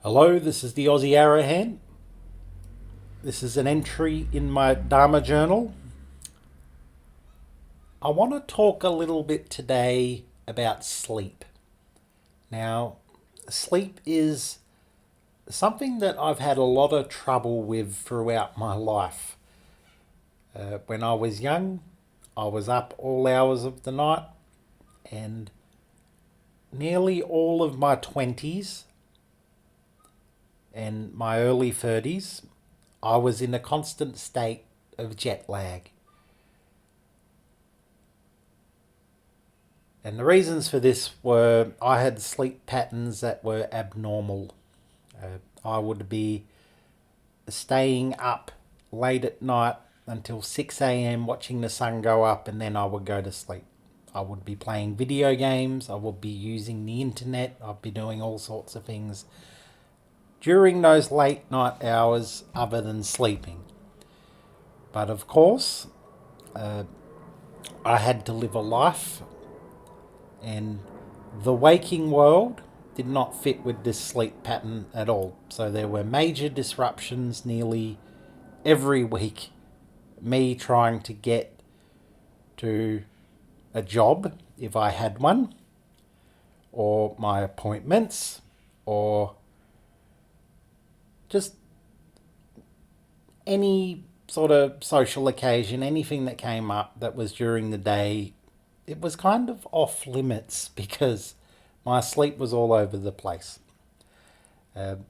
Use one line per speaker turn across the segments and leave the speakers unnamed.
Hello, this is the Aussie Arrowhand. This is an entry in my Dhamma Journal. I want to talk a little bit today about sleep. Now, sleep is something that I've had a lot of trouble with throughout my life. When I was young, I was up all hours of the night, and nearly all of my 20s and my early 30s, I was in a constant state of jet lag. And the reasons for this were I had sleep patterns that were abnormal. I would be staying up late at night until 6 a.m. watching the sun go up, and then I would go to sleep. I would be playing video games, I would be using the internet, I'd be doing all sorts of things during those late night hours other than sleeping. But of course, I had to live a life, and the waking world did not fit with this sleep pattern at all. So there were major disruptions nearly every week. Me trying to get to a job, if I had one, or my appointments, or just any sort of social occasion, anything that came up that was during the day. It was kind of off limits because my sleep was all over the place. And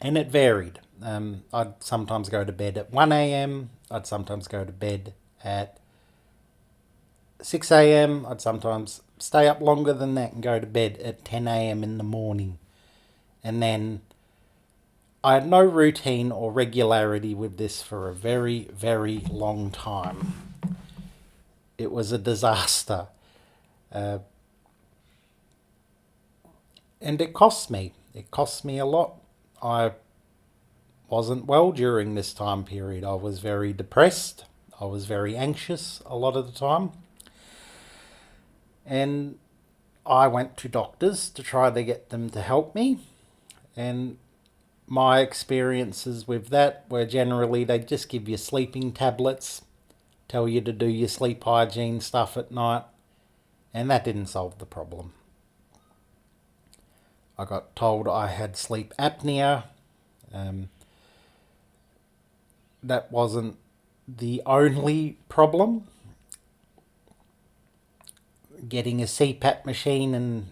it varied. I'd sometimes go to bed at 1 a.m. I'd sometimes go to bed at 6 a.m. I'd sometimes stay up longer than that and go to bed at 10 a.m. in the morning. And then I had no routine or regularity with this for a very, very long time. It was a disaster. And it cost me. It cost me a lot. I wasn't well during this time period. I was very depressed. I was very anxious a lot of the time. And I went to doctors to try to get them to help me. And my experiences with that were generally they just give you sleeping tablets, tell you to do your sleep hygiene stuff at night, and that didn't solve the problem. I got told I had sleep apnea. That wasn't the only problem. Getting a CPAP machine and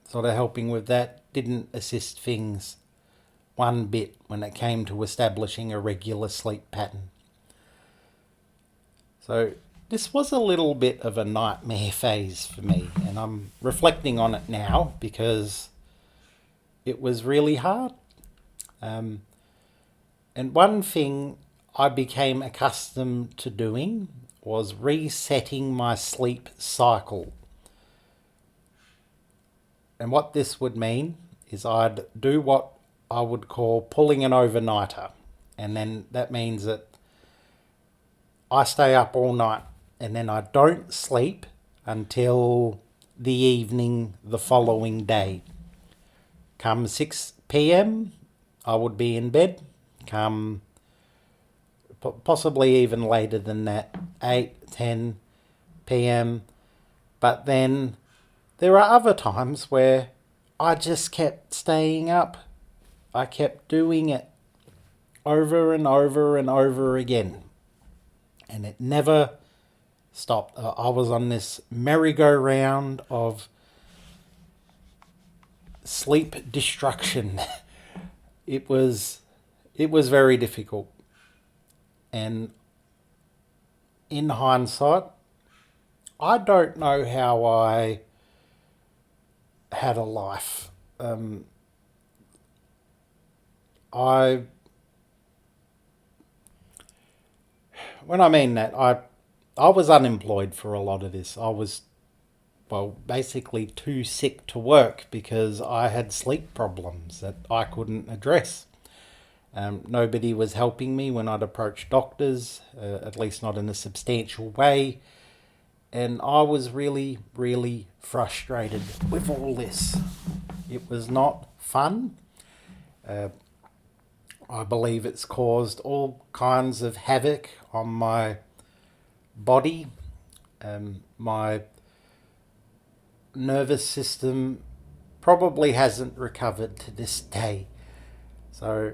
sort of helping with that didn't assist things one bit when it came to establishing a regular sleep pattern. So this was a little bit of a nightmare phase for me, and I'm reflecting on it now because it was really hard. And one thing I became accustomed to doing was resetting my sleep cycle. And what this would mean is I'd do what I would call pulling an overnighter. And then that means that I stay up all night and then I don't sleep until the evening the following day. Come 6 p.m, I would be in bed. Come possibly even later than that, 8, 10 p.m. But then there are other times where I just kept staying up. I kept doing it over and over and over again. And it never stopped. I was on this merry-go-round of sleep destruction. It was very difficult. And in hindsight, I don't know how I had a life. When I mean that, I was unemployed for a lot of this. I was, basically too sick to work because I had sleep problems that I couldn't address. Nobody was helping me when I'd approach doctors, at least not in a substantial way. And I was really, really frustrated with all this. It was not fun. I believe it's caused all kinds of havoc on my body. My nervous system probably hasn't recovered to this day. So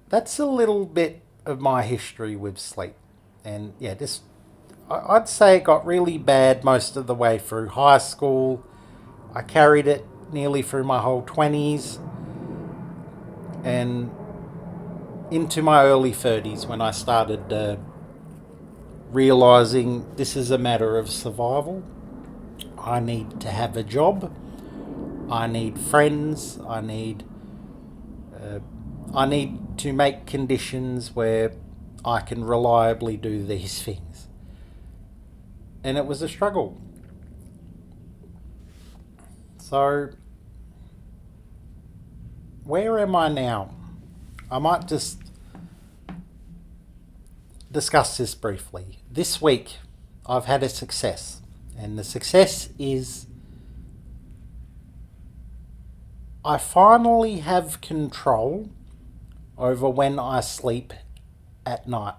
that's a little bit of my history with sleep. And yeah, I'd say it got really bad most of the way through high school. I carried it nearly through my whole 20s and into my early 30s when I started realizing this is a matter of survival. I need to have a job. I need friends. I need to make conditions where I can reliably do these things. And it was a struggle. So, where am I now? I might just discuss this briefly. This week, I've had a success. And the success is I finally have control over when I sleep at night.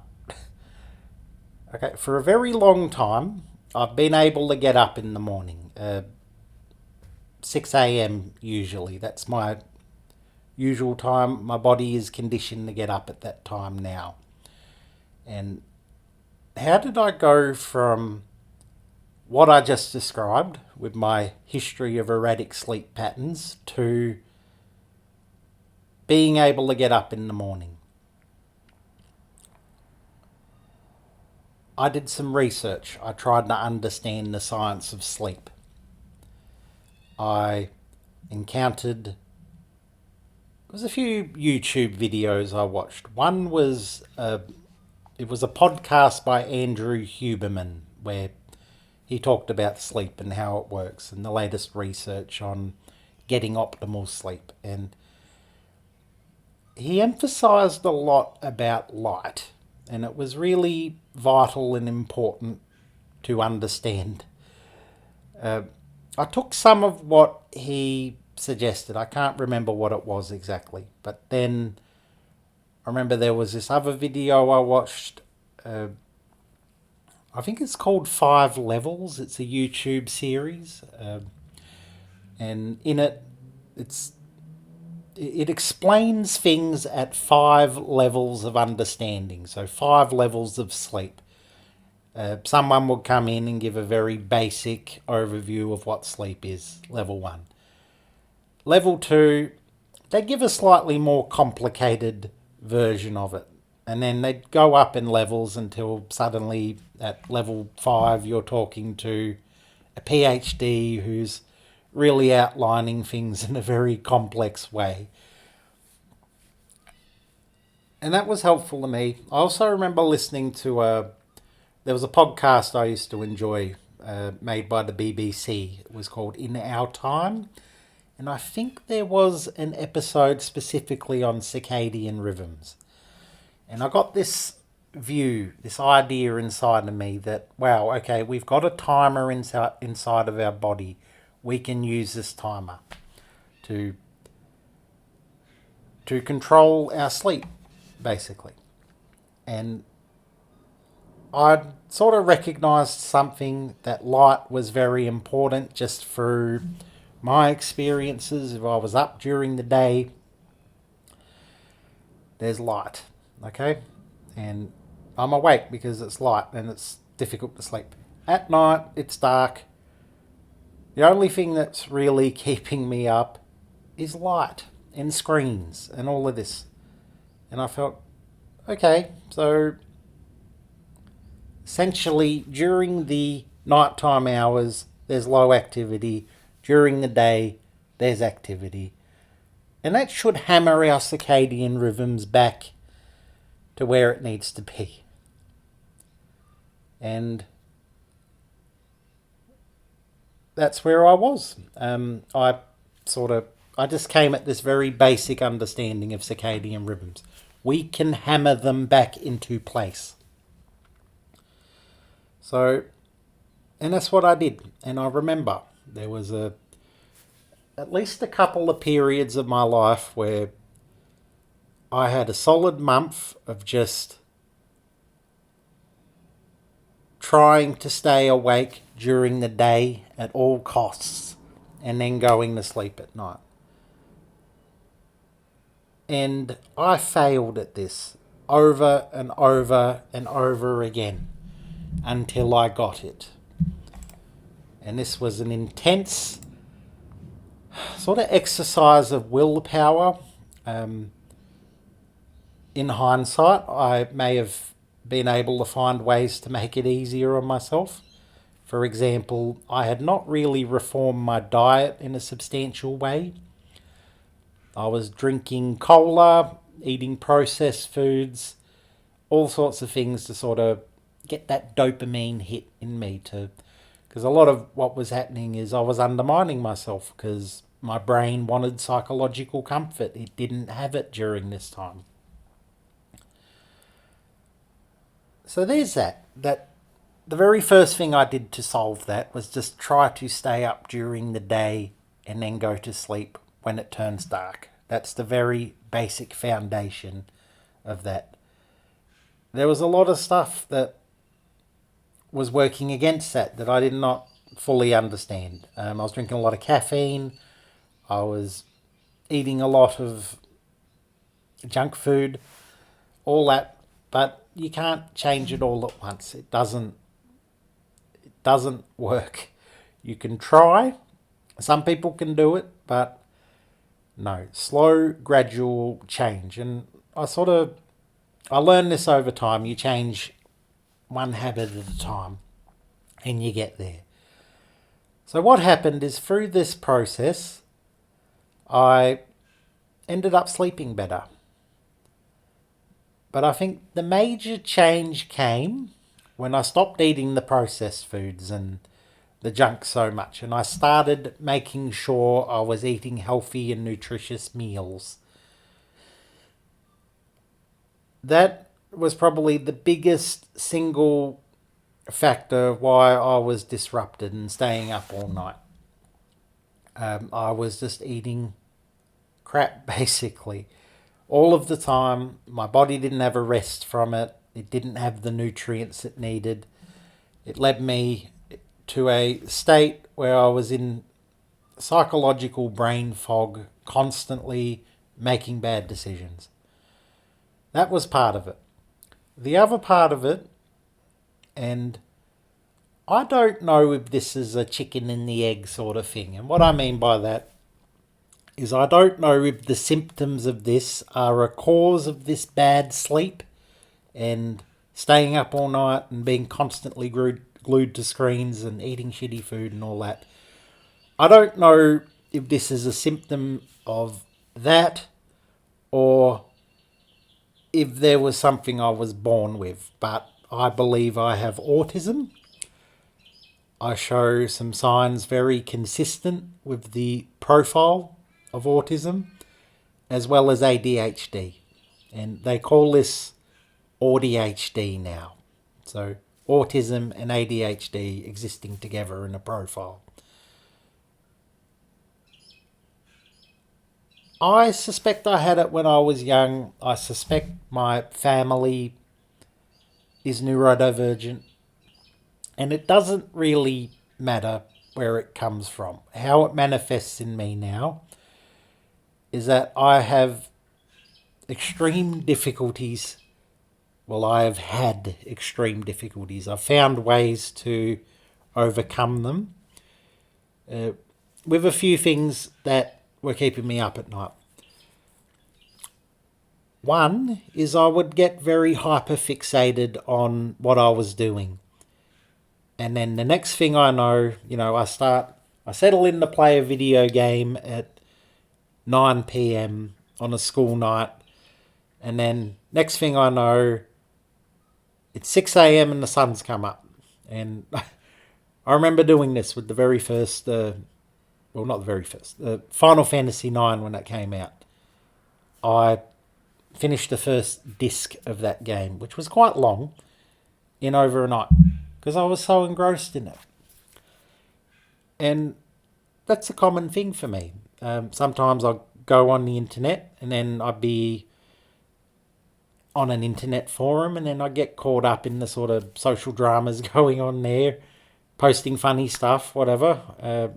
Okay, for a very long time, I've been able to get up in the morning. 6 a.m. usually. That's my usual time. My body is conditioned to get up at that time now. And how did I go from what I just described with my history of erratic sleep patterns to being able to get up in the morning? I did some research. I tried to understand the science of sleep. I encountered, there was a few YouTube videos I watched. One was it was a podcast by Andrew Huberman where he talked about sleep and how it works and the latest research on getting optimal sleep. And he emphasized a lot about light, and it was really vital and important to understand. I took some of what he suggested. I can't remember what it was exactly, but then I remember there was this other video I watched. I think it's called 5 Levels. It's a YouTube series, and in it explains things at 5 levels of understanding. So 5 levels of sleep. Someone will come in and give a very basic overview of what sleep is. Level 1. Level 2, they give a slightly more complicated version of it. And then they go up in levels until suddenly at level 5 you're talking to a PhD who's really outlining things in a very complex way. And that was helpful to me. I also remember listening to there was a podcast I used to enjoy made by the BBC. It was called In Our Time. And I think there was an episode specifically on circadian rhythms. And I got this view, this idea inside of me that, wow, okay, we've got a timer inside of our body. We can use this timer to control our sleep, basically. And I sort of recognised something, that light was very important just through my experiences. If I was up during the day, there's light, okay? And I'm awake because it's light and it's difficult to sleep. At night, it's dark. The only thing that's really keeping me up is light and screens and all of this. And I felt, okay, so essentially during the nighttime hours, there's low activity. During the day, there's activity. And that should hammer our circadian rhythms back to where it needs to be. And that's where I was. I just came at this very basic understanding of circadian rhythms. We can hammer them back into place. So, and that's what I did. And I remember there was at least a couple of periods of my life where I had a solid month of just trying to stay awake during the day at all costs and then going to sleep at night. And I failed at this over and over and over again until I got it. And this was an intense sort of exercise of willpower. In hindsight, I may have been able to find ways to make it easier on myself. For example, I had not really reformed my diet in a substantial way. I was drinking cola, eating processed foods, all sorts of things to sort of get that dopamine hit in me because a lot of what was happening is I was undermining myself because my brain wanted psychological comfort. It didn't have it during this time. So there's that. The very first thing I did to solve that was just try to stay up during the day and then go to sleep when it turns dark. That's the very basic foundation of that. There was a lot of stuff that was working against that I did not fully understand. I was drinking a lot of caffeine. I was eating a lot of junk food, all that. But you can't change it all at once. It doesn't work. You can try. Some people can do it, but no, slow, gradual change. And I learned this over time. You change one habit at a time and you get there. So what happened is through this process, I ended up sleeping better. But I think the major change came when I stopped eating the processed foods and the junk so much, and I started making sure I was eating healthy and nutritious meals. That was probably the biggest single factor why I was disrupted and staying up all night. I was just eating crap, basically. All of the time, my body didn't have a rest from it. It didn't have the nutrients it needed. It led me to a state where I was in psychological brain fog, constantly making bad decisions. That was part of it. The other part of it, and I don't know if this is a chicken and the egg sort of thing. And what I mean by that is I don't know if the symptoms of this are a cause of this bad sleep and staying up all night and being constantly glued to screens and eating shitty food and all that. I don't know if this is a symptom of that or if there was something I was born with, but I believe I have autism. I show some signs very consistent with the profile of autism, as well as ADHD. And they call this AuDHD now. So autism and ADHD existing together in a profile. I suspect I had it when I was young. I suspect my family is neurodivergent. And it doesn't really matter where it comes from. How it manifests in me now is that I have extreme difficulties. Well, I have had extreme difficulties. I've found ways to overcome them with a few things that were keeping me up at night. One is I would get very hyper-fixated on what I was doing. And then the next thing I know, I settle in to play a video game at 9 p.m. on a school night. And then next thing I know, it's 6 a.m. and the sun's come up. And I remember doing this with the very first, not the very first, Final Fantasy IX when that came out. I finished the first disc of that game, which was quite long, in over a night, because I was so engrossed in it. And that's a common thing for me. Sometimes I'll go on the internet and then I'd be on an internet forum and then I get caught up in the sort of social dramas going on there, posting funny stuff, whatever,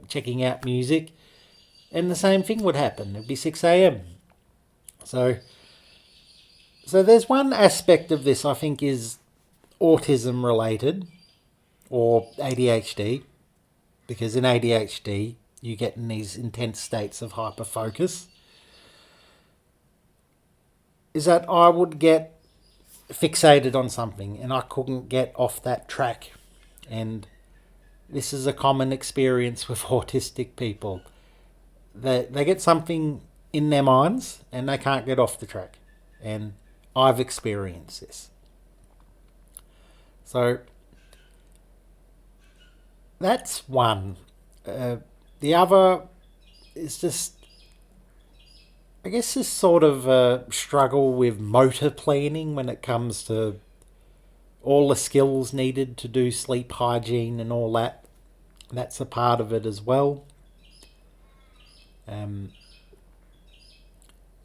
checking out music, and the same thing would happen. It'd be 6 a.m. So, so there's one aspect of this I think is autism related or ADHD, because in ADHD you get in these intense states of hyperfocus, is that I would get fixated on something and I couldn't get off that track. And this is a common experience with autistic people. They get something in their minds and they can't get off the track. And I've experienced this. So that's one. The other is just, I guess, this sort of struggle with motor planning when it comes to all the skills needed to do sleep hygiene and all that. That's a part of it as well. Um,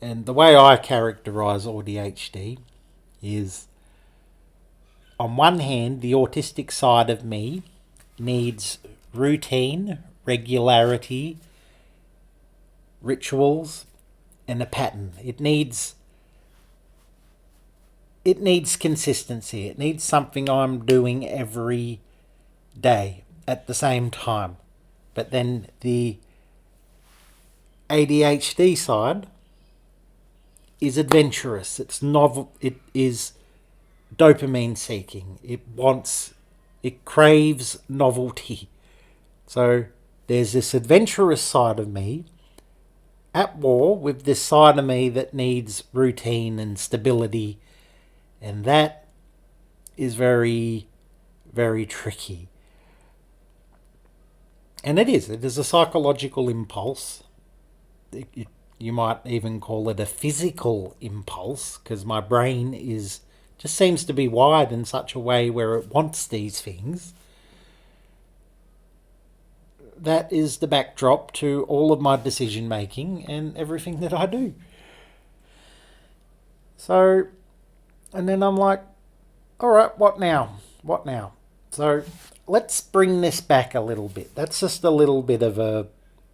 and the way I characterise AuDHD is, on one hand, the autistic side of me needs routine, regularity, rituals, and a pattern. It needs consistency. It needs something I'm doing every day at the same time. But then the ADHD side is adventurous. It's novel. It is dopamine seeking. It craves novelty. So there's this adventurous side of me at war with this side of me that needs routine and stability, and that is very, very tricky. And it is a psychological impulse. You might even call it a physical impulse, because my brain just seems to be wired in such a way where it wants these things. That is the backdrop to all of my decision making and everything that I do. So, and then I'm like, all right, what now? What now? So let's bring this back a little bit. That's just a little bit of a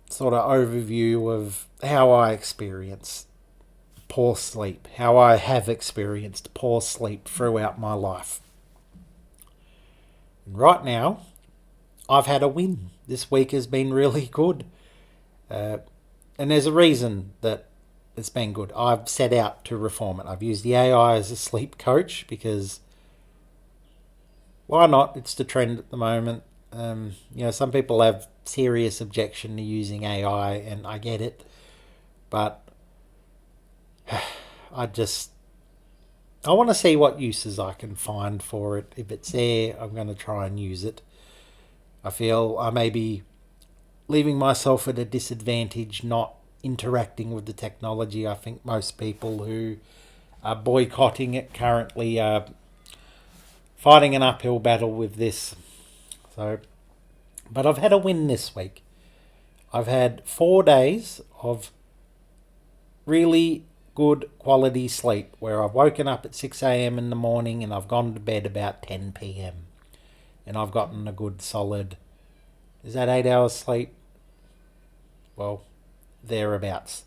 sort of overview of how I experience poor sleep, how I have experienced poor sleep throughout my life. And right now, I've had a win. This week has been really good. And there's a reason that it's been good. I've set out to reform it. I've used the AI as a sleep coach because why not? It's the trend at the moment. Some people have serious objection to using AI, and I get it. But I want to see what uses I can find for it. If it's there, I'm going to try and use it. I feel I may be leaving myself at a disadvantage not interacting with the technology. I think most people who are boycotting it currently are fighting an uphill battle with this. But I've had a win this week. I've had 4 days of really good quality sleep where I've woken up at 6 a.m. in the morning and I've gone to bed about 10 p.m. and I've gotten a good solid, is that 8 hours sleep? Well, thereabouts.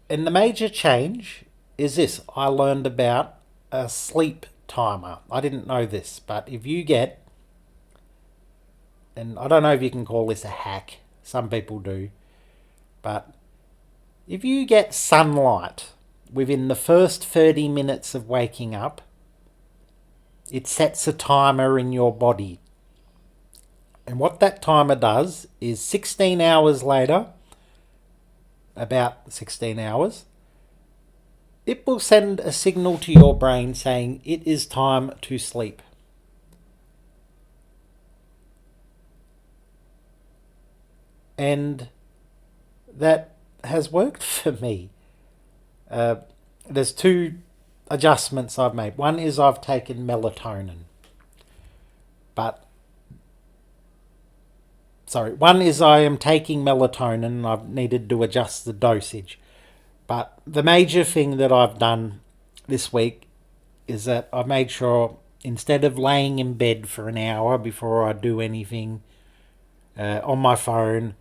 And the major change is this. I learned about a sleep timer. I didn't know this, but if you get, and I don't know if you can call this a hack, some people do, but if you get sunlight within the first 30 minutes of waking up, it sets a timer in your body. And what that timer does is 16 hours later, about 16 hours, it will send a signal to your brain saying it is time to sleep. And that has worked for me. There's two adjustments I've made. One is I've taken melatonin. But One is I am taking melatonin and I've needed to adjust the dosage. But the major thing that I've done this week is that I made sure instead of laying in bed for an hour before I do anything on my phone,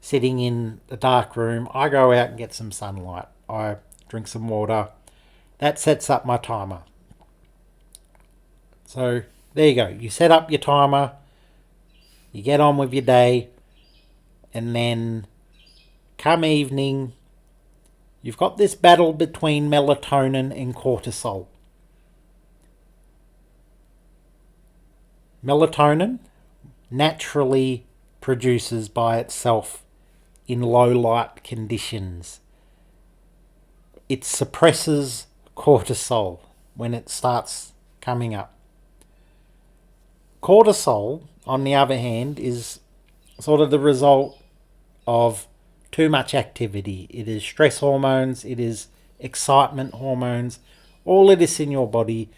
sitting in a dark room, I go out and get some sunlight. I drink some water. That sets up my timer. So there you go. You set up your timer, you get on with your day, and then come evening, you've got this battle between melatonin and cortisol. Melatonin naturally produces by itself in low light conditions. It suppresses cortisol when it starts coming up. Cortisol, on the other hand, is sort of the result of too much activity. It is stress hormones, it is excitement hormones, all of this in your body.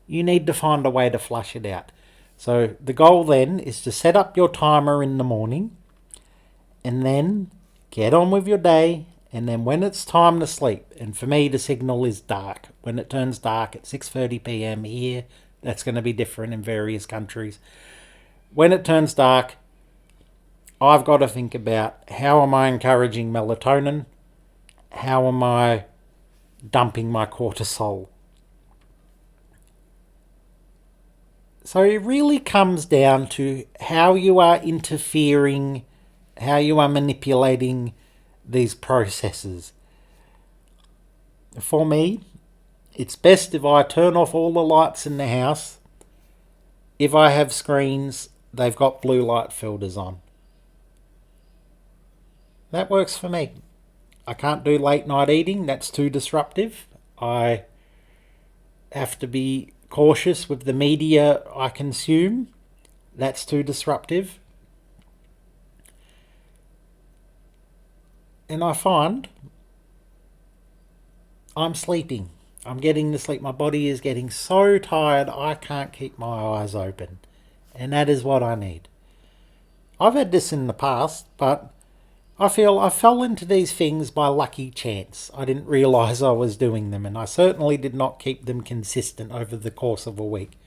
You need to find a way to flush it out. So the goal then is to set up your timer in the morning and then get on with your day. And then when it's time to sleep, and for me the signal is dark. When it turns dark at 6:30 p.m. here, that's going to be different in various countries. When it turns dark, I've got to think about how am I encouraging melatonin? How am I dumping my cortisol? So it really comes down to how you are interfering, how you are manipulating these processes. For me, it's best if I turn off all the lights in the house. If I have screens, they've got blue light filters on. That works for me. I can't do late night eating, that's too disruptive. I have to be cautious with the media I consume, that's too disruptive. And I find I'm sleeping. I'm getting to sleep. My body is getting so tired I can't keep my eyes open. And that is what I need. I've had this in the past, but I feel I fell into these things by lucky chance. I didn't realise I was doing them, and I certainly did not keep them consistent over the course of a week.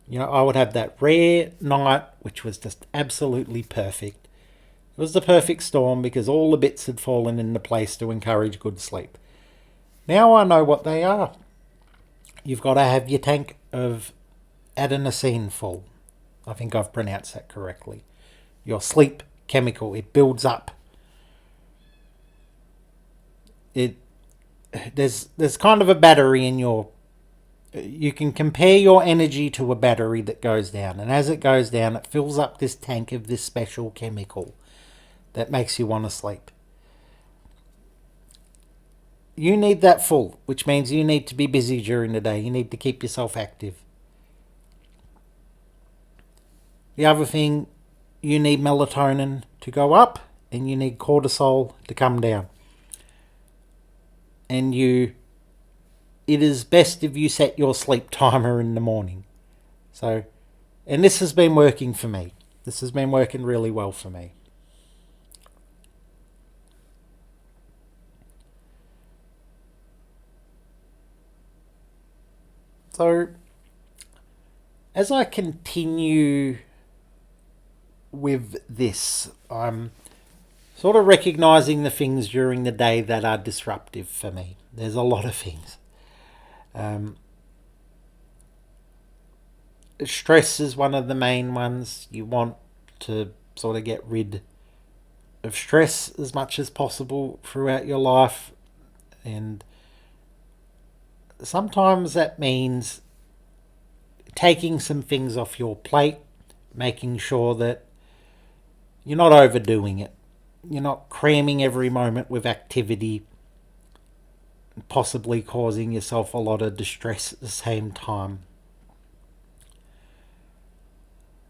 You know, I would have that rare night which was just absolutely perfect. It was the perfect storm because all the bits had fallen into place to encourage good sleep. Now I know what they are. You've got to have your tank of adenosine full. I think I've pronounced that correctly. Your sleep chemical, it builds up. There's kind of a battery in your... You can compare your energy to a battery that goes down. And as it goes down, it fills up this tank of this special chemical that makes you want to sleep. You need that full, which means you need to be busy during the day. You need to keep yourself active. The other thing, you need melatonin to go up and you need cortisol to come down. And it is best if you set your sleep timer in the morning. So, and this has been working for me. This has been working really well for me. So, as I continue with this, I'm sort of recognising the things during the day that are disruptive for me. There's a lot of things. Stress is one of the main ones. You want to sort of get rid of stress as much as possible throughout your life, and sometimes that means taking some things off your plate, making sure that you're not overdoing it. You're not cramming every moment with activity, possibly causing yourself a lot of distress at the same time.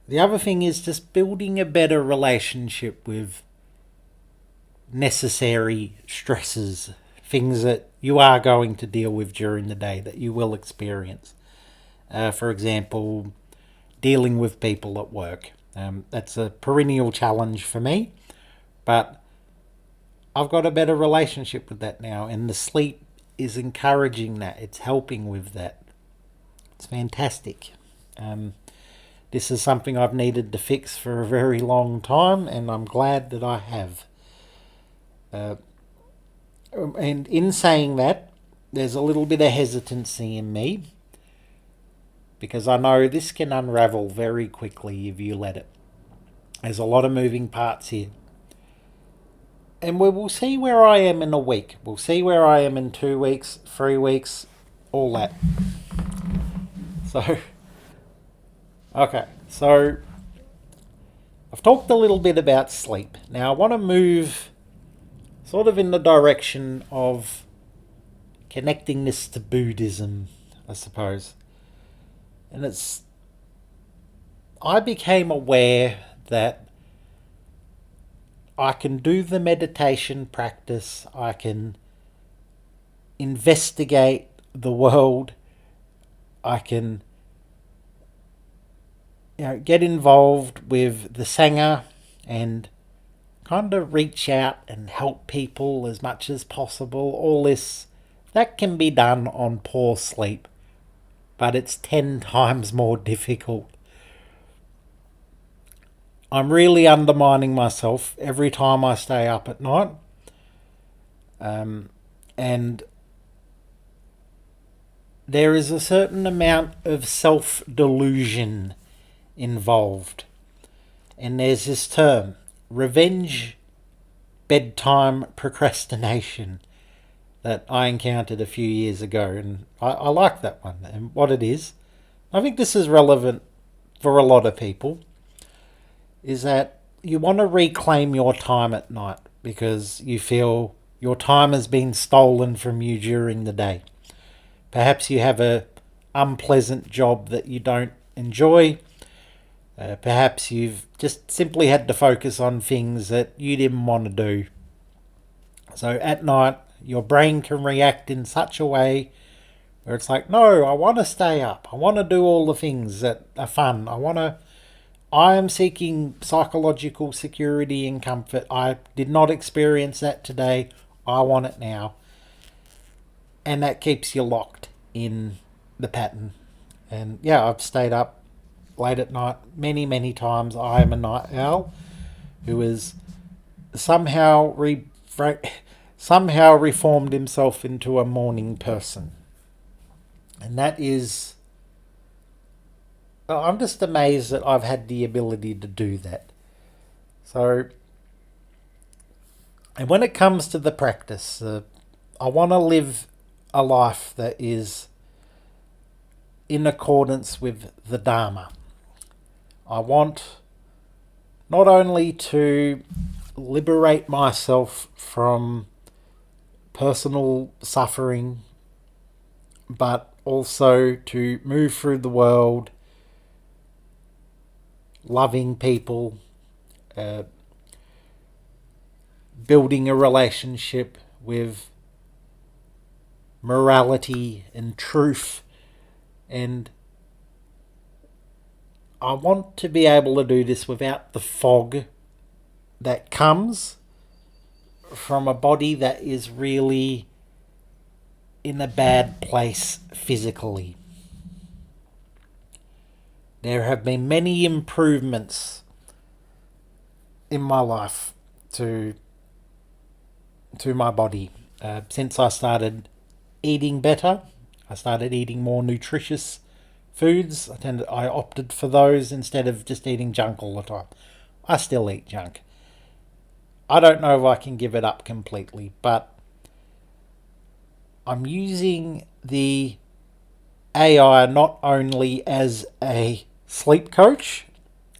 The other thing is just building a better relationship with necessary stresses, things that you are going to deal with during the day, that you will experience. For example, dealing with people at work. That's a perennial challenge for me, but I've got a better relationship with that now, and the sleep is encouraging that. It's helping with that. It's fantastic. Um, this is something I've needed to fix for a very long time, and I'm glad that I have. Uh, and in saying that, there's a little bit of hesitancy in me because I know this can unravel very quickly if you let it. There's a lot of moving parts here. And we will see where I am in a week. We'll see where I am in 2 weeks, 3 weeks, all that. So, okay. So, I've talked a little bit about sleep. Now, I want to move sort of in the direction of connecting this to Buddhism, I suppose. And I became aware that I can do the meditation practice, I can investigate the world, I can get involved with the Sangha and kind of reach out and help people as much as possible. All this, that can be done on poor sleep, but it's 10 times more difficult. I'm really undermining myself every time I stay up at night. And there is a certain amount of self-delusion involved. And there's this term, revenge bedtime procrastination, that I encountered a few years ago. And I like that one. And what it is, I think this is relevant for a lot of people, is that you want to reclaim your time at night because you feel your time has been stolen from you during the day. Perhaps you have a unpleasant job that you don't enjoy. Perhaps you've just simply had to focus on things that you didn't want to do. So at night, your brain can react in such a way where it's like, no, I want to stay up. I want to do all the things that are fun. I am seeking psychological security and comfort. I did not experience that today. I want it now. And that keeps you locked in the pattern. And yeah, I've stayed up late at night many, many times. I am a night owl who has somehow reformed himself into a morning person. And that is, I'm just amazed that I've had the ability to do that. So, and when it comes to the practice, I want to live a life that is in accordance with the Dhamma. I want not only to liberate myself from personal suffering, but also to move through the world loving people, building a relationship with morality and truth. And I want to be able to do this without the fog that comes from a body that is really in a bad place physically. There have been many improvements in my life to my body since I started eating better. I started eating more nutritious foods. I opted for those instead of just eating junk all the time. I still eat junk. I don't know if I can give it up completely, but I'm using the AI not only as a sleep coach,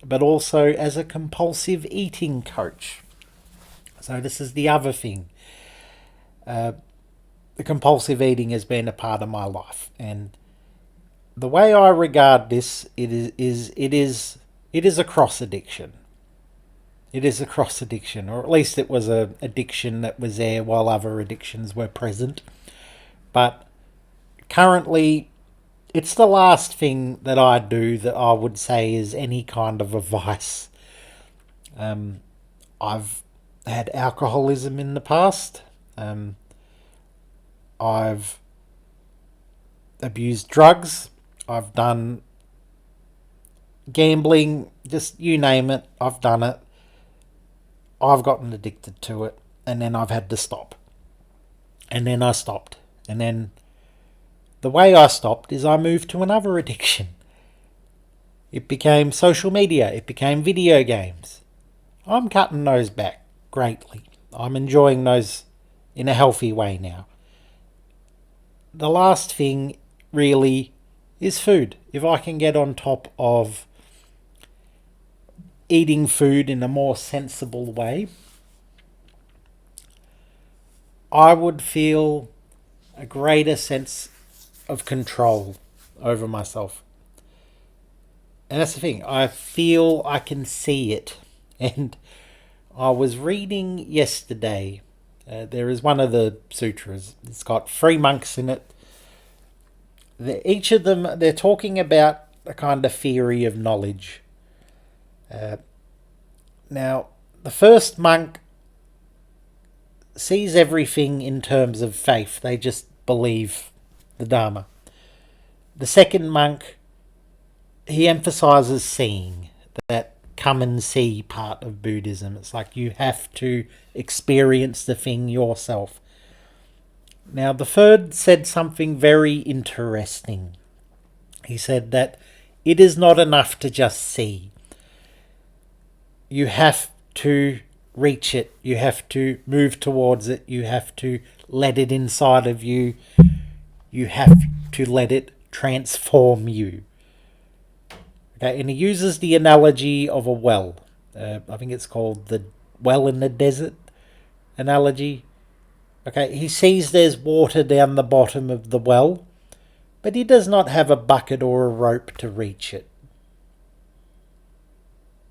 but also as a compulsive eating coach. So this is the other thing. The compulsive eating has been a part of my life, and the way I regard this, it is a cross addiction. It is a cross addiction, or at least it was a addiction that was there while other addictions were present. But currently, It's the last thing that I do that I would say is any kind of a vice. I've had alcoholism in the past. I've abused drugs. I've done gambling, just you name it, I've done it. I've gotten addicted to it, and then I've had to stop. And then I stopped. And then the way I stopped is I moved to another addiction. It became social media, it became video games. I'm cutting those back greatly. I'm enjoying those in a healthy way now. The last thing really is food. If I can get on top of eating food in a more sensible way, I would feel a greater sense of control over myself. And that's the thing, I feel I can see it. And I was reading yesterday, there is one of the sutras, it's got 3 monks in it. Each of them, they're talking about a kind of theory of knowledge. Now, the first monk sees everything in terms of faith. They just believe the Dharma. The second monk, he emphasizes seeing, that come and see part of Buddhism. It's like you have to experience the thing yourself. Now, the third said something very interesting. He said that it is not enough to just see. You have to reach it. You have to move towards it. You have to let it inside of you. You have to let it transform you. Okay, and he uses the analogy of a well. I think it's called the well in the desert analogy. Okay, he sees there's water down the bottom of the well, but he does not have a bucket or a rope to reach it.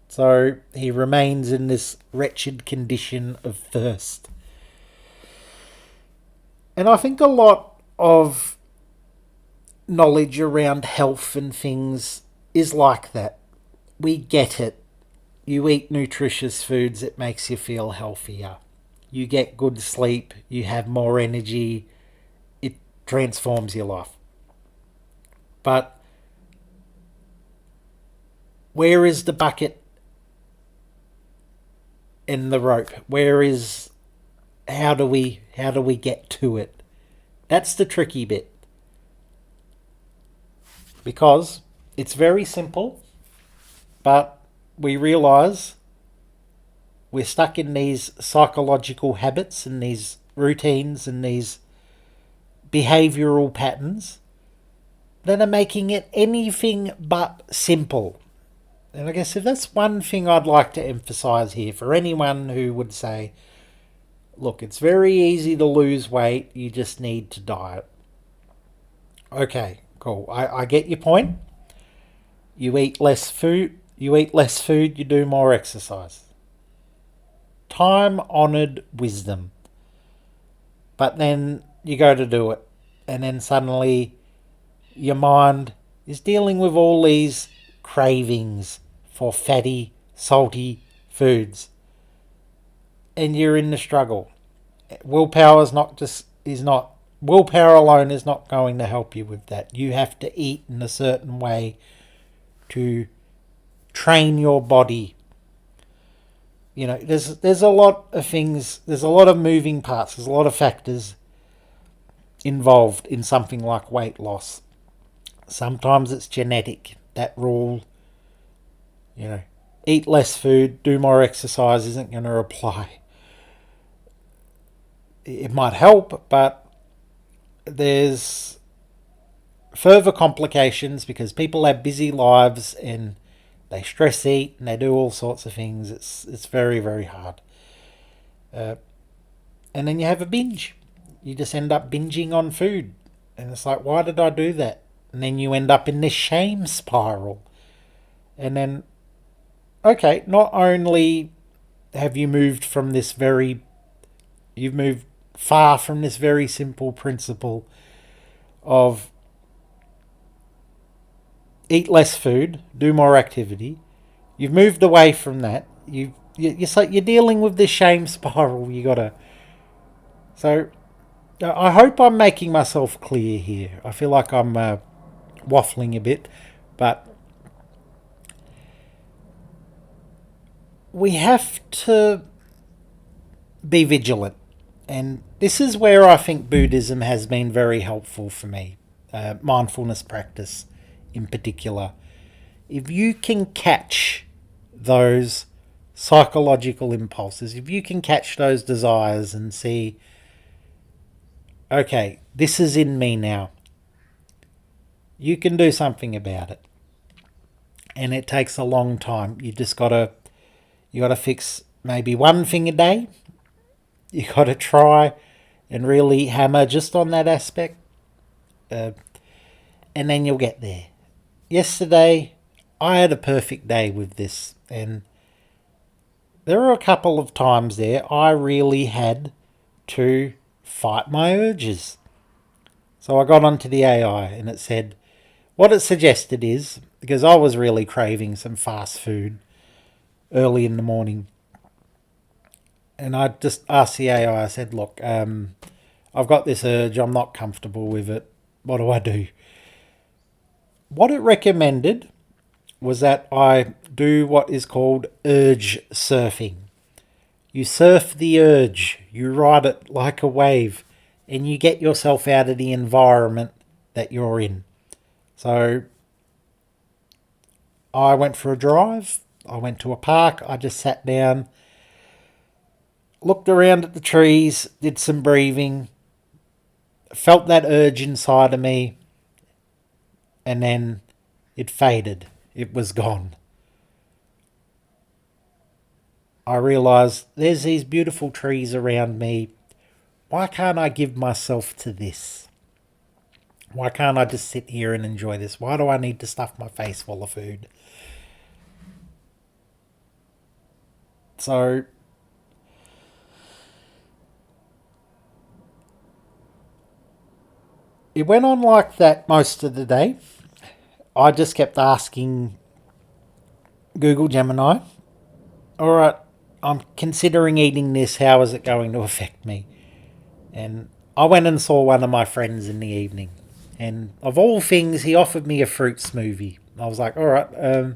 So he remains in this wretched condition of thirst. And I think a lot of knowledge around health and things is like that. We get it. You eat nutritious foods, it makes you feel healthier. You get good sleep, you have more energy, it transforms your life. But where is the bucket and the rope? How do we get to it? That's the tricky bit. Because it's very simple, but we realise we're stuck in these psychological habits and these routines and these behavioural patterns that are making it anything but simple. And I guess if that's one thing I'd like to emphasise here for anyone who would say, look, it's very easy to lose weight, you just need to diet. Okay, cool. I get your point. You eat less food, you do more exercise. Time-honoured wisdom. But then you go to do it, and then suddenly your mind is dealing with all these cravings for fatty, salty foods. And you're in the struggle. Willpower alone is not going to help you with that. You have to eat in a certain way to train your body. You know, there's a lot of things, there's a lot of moving parts, there's a lot of factors involved in something like weight loss. Sometimes it's genetic. That rule, eat less food, do more exercise isn't going to apply. It might help, but there's further complications because people have busy lives and they stress eat and they do all sorts of things. It's very, very hard. And then you have a binge. You just end up binging on food. And it's like, why did I do that? And then you end up in this shame spiral. And then, okay, not only have you moved you've moved far from this very simple principle of eat less food, do more activity. You've moved away from that. You're dealing with this shame spiral. You gotta. So I hope I'm making myself clear here. I feel like I'm waffling a bit, but we have to be vigilant. And this is where I think Buddhism has been very helpful for me, mindfulness practice in particular. If you can catch those psychological impulses, if you can catch those desires and see, okay, this is in me now, you can do something about it. And it takes a long time. You gotta fix maybe one thing a day. You gotta try and really hammer just on that aspect, uh, and then you'll get there. Yesterday, I had a perfect day with this, and there were a couple of times there I really had to fight my urges. So I got onto the AI and it said, what it suggested is, because I was really craving some fast food early in the morning, and I just asked the AI, I said, look, I've got this urge, I'm not comfortable with it, what do I do? What it recommended was that I do what is called urge surfing. You surf the urge, you ride it like a wave, and you get yourself out of the environment that you're in. So I went for a drive, I went to a park, I just sat down, looked around at the trees, did some breathing, felt that urge inside of me, and then it faded. It was gone. I realised there's these beautiful trees around me. Why can't I give myself to this? Why can't I just sit here and enjoy this? Why do I need to stuff my face full of food? So it went on like that most of the day. I just kept asking Google Gemini, all right, I'm considering eating this. How is it going to affect me? And I went and saw one of my friends in the evening. And of all things, he offered me a fruit smoothie. I was like, all right.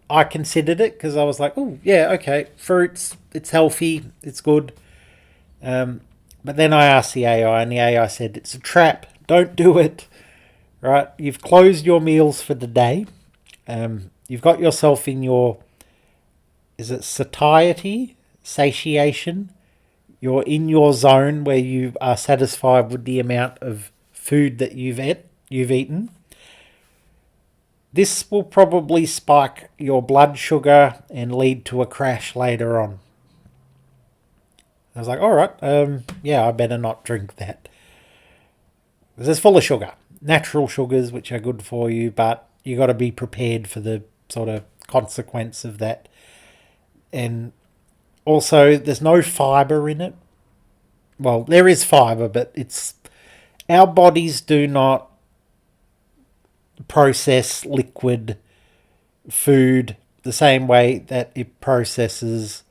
I considered it because I was like, oh, yeah, okay, fruits, it's healthy, it's good. But then I asked the AI, and the AI said, it's a trap. Don't do it. Right? You've closed your meals for the day. You've got yourself in your, is it satiety? Satiation? You're in your zone where you are satisfied with the amount of food that you've eaten. This will probably spike your blood sugar and lead to a crash later on. I was like, all right, yeah, I better not drink that. Because it's full of sugar. Natural sugars, which are good for you, but you got to be prepared for the sort of consequence of that. And also, there's no fibre in it. Well, there is fibre, but it's our bodies do not process liquid food the same way that it processes,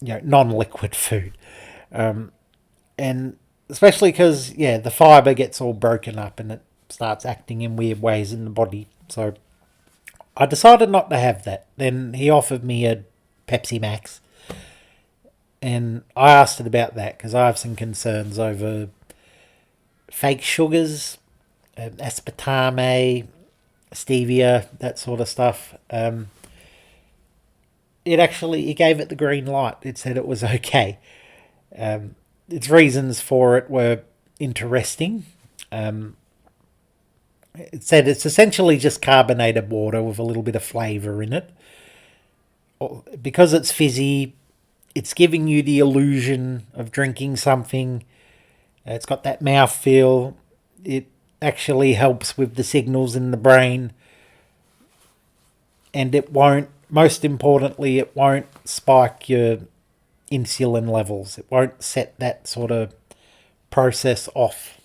non-liquid food, and especially because the fibre gets all broken up and it starts acting in weird ways in the body. So I decided not to have that. Then he offered me a Pepsi Max, and I asked it about that because I have some concerns over fake sugars, aspartame, stevia, that sort of stuff. It gave it the green light. It said it was okay. Its reasons for it were interesting. It said it's essentially just carbonated water with a little bit of flavour in it. Because it's fizzy, it's giving you the illusion of drinking something. It's got that mouth feel. It actually helps with the signals in the brain. And most importantly, it won't spike your insulin levels. It won't set that sort of process off.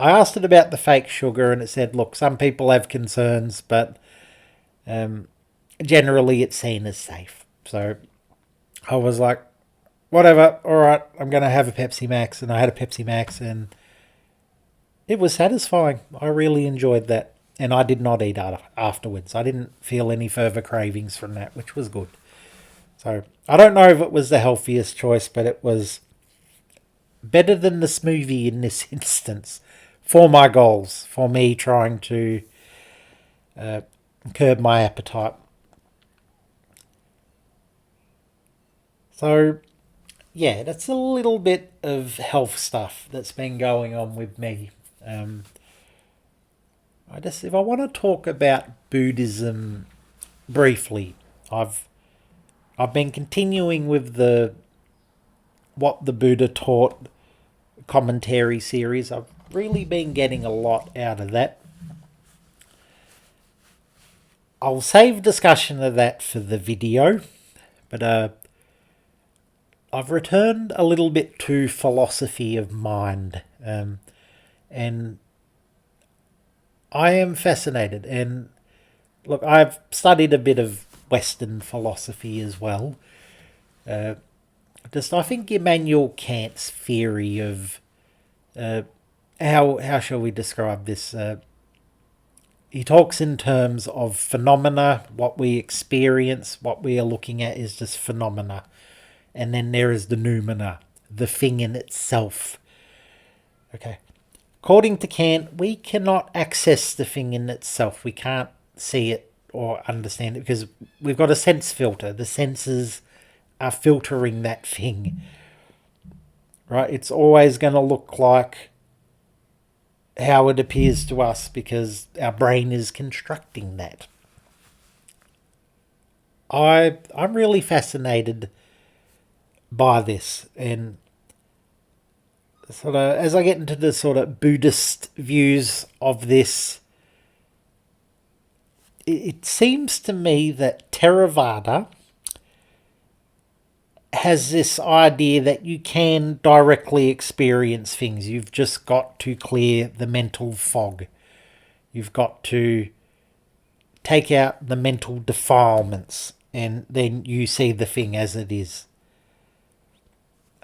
I asked it about the fake sugar, and it said, look, some people have concerns, but generally it's seen as safe. So I was like, whatever, all right, I'm going to have a Pepsi Max. And I had a Pepsi Max, and it was satisfying. I really enjoyed that. And I did not eat afterwards. I didn't feel any further cravings from that, which was good. So I don't know if it was the healthiest choice, but it was better than the smoothie in this instance for my goals, for me trying to curb my appetite. So, yeah, that's a little bit of health stuff that's been going on with me. If I want to talk about Buddhism briefly, I've been continuing with the What the Buddha Taught commentary series. I've really been getting a lot out of that. I'll save discussion of that for the video, but I've returned a little bit to philosophy of mind, and I am fascinated. And look, I've studied a bit of Western philosophy as well. I think Immanuel Kant's theory of how shall we describe this? He talks in terms of phenomena, what we experience, what we are looking at is just phenomena. And then there is the noumena, the thing in itself. Okay. According to Kant, we cannot access the thing in itself. We can't see it or understand it because we've got a sense filter. The senses are filtering that thing. Right? It's always going to look like how it appears to us because our brain is constructing that. I'm really fascinated by this, and sort of as I get into the sort of Buddhist views of this, it seems to me that Theravada has this idea that you can directly experience things. You've just got to clear the mental fog. You've got to take out the mental defilements, and then you see the thing as it is.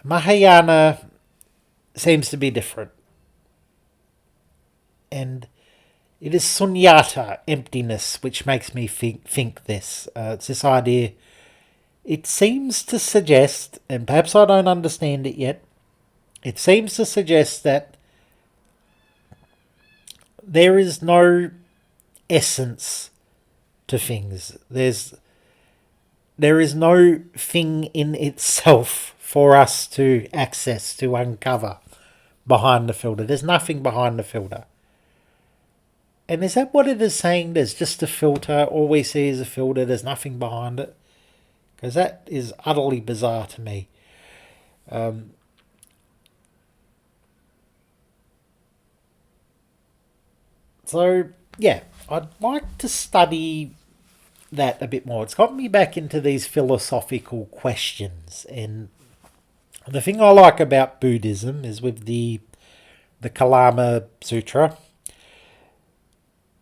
Mahayana seems to be different. And it is sunyata, emptiness, which makes me think this. It's this idea. It seems to suggest, and perhaps I don't understand it yet, it seems to suggest that there is no essence to things. There is no thing in itself for us to access, to uncover behind the filter. There's nothing behind the filter. And is that what it is saying? There's just a filter. All we see is a filter. There's nothing behind it. Because that is utterly bizarre to me. So, yeah, I'd like to study that a bit more. It's got me back into these philosophical questions. And the thing I like about Buddhism is with the Kalama Sutra.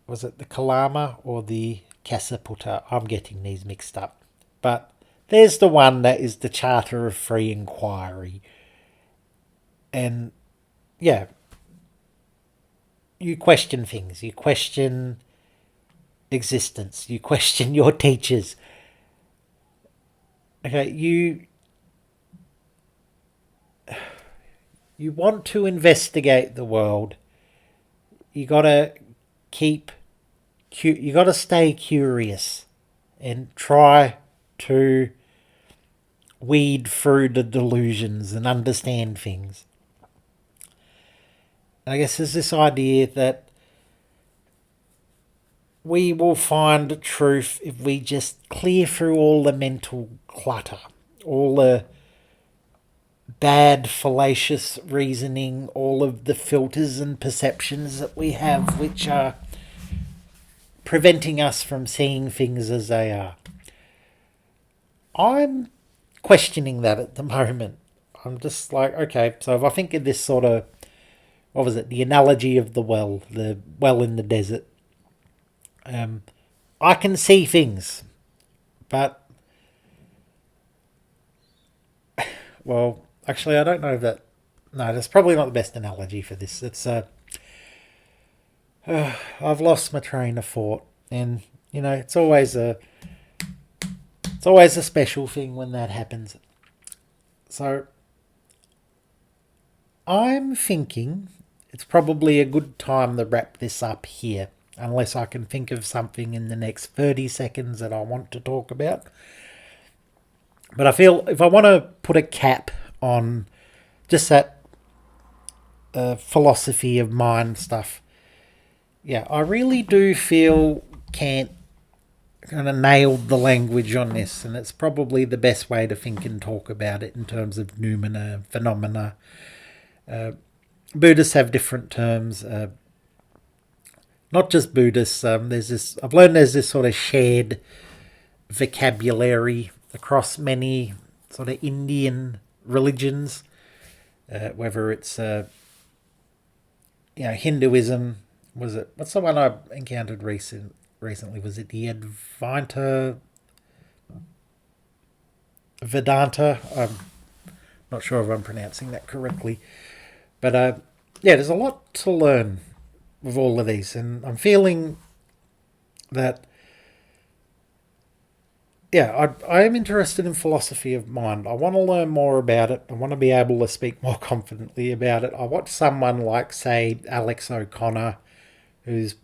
Was it the Kalama or the Kasaputta? I'm getting these mixed up. But there's the one that is the Charter of Free Inquiry. And, yeah, you question things. You question existence. You question your teachers. Okay, you want to investigate the world. You got to stay curious and try to weed through the delusions and understand things. And I guess there's this idea that we will find truth if we just clear through all the mental clutter, all the bad, fallacious reasoning, all of the filters and perceptions that we have, which are preventing us from seeing things as they are. I'm questioning that at the moment. I'm just like, okay, so if I think of this sort of what was it? The analogy of the well in the desert. I can see things, but well, actually, I don't know if that. No, that's probably not the best analogy for this. I've lost my train of thought, and it's always a special thing when that happens. So I'm thinking it's probably a good time to wrap this up here, unless I can think of something in the next 30 seconds that I want to talk about. But I feel if I want to put a cap on just that philosophy of mind stuff, yeah, I really do feel Kant kind of nailed the language on this, and it's probably the best way to think and talk about it in terms of noumena, phenomena. Buddhists have different terms. Not just Buddhists. I've learned there's this sort of shared vocabulary across many sort of Indian religions, whether it's Hinduism. What's the one I encountered recently? Was it the Vedanta? I'm not sure if I'm pronouncing that correctly, but there's a lot to learn with all of these, and I'm feeling that I am interested in philosophy of mind. I want to learn more about it. I want to be able to speak more confidently about it. I watch someone like, say, Alex O'Connor, who's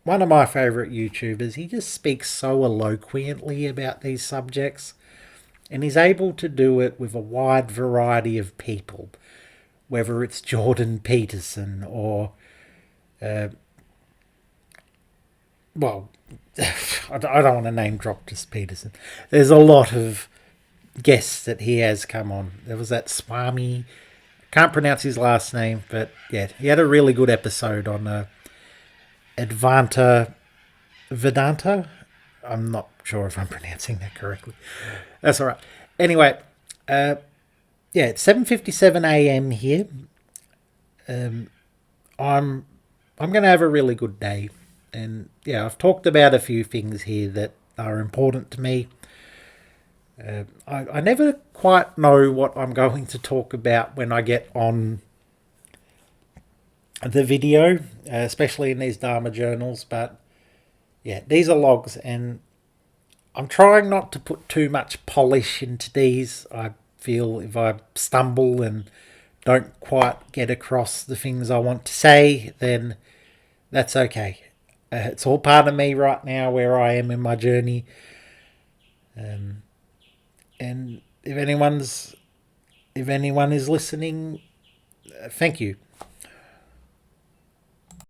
one of my favourite YouTubers. He just speaks so eloquently about these subjects, and he's able to do it with a wide variety of people, whether it's Jordan Peterson or, I don't want to name drop just Peterson. There's a lot of guests that he has come on. There was that Swami, can't pronounce his last name, but yeah, he had a really good episode on Advaita Vedanta. I'm not sure if I'm pronouncing that correctly. That's all right. Anyway, it's 7:57 a.m. here. I'm going to have a really good day. And I've talked about a few things here that are important to me. I never quite know what I'm going to talk about when I get on the video, especially in these Dhamma journals. But these are logs, and I'm trying not to put too much polish into these. I feel if I stumble and don't quite get across the things I want to say, then that's okay. It's all part of me right now, where I am in my journey. And if anyone is listening, thank you.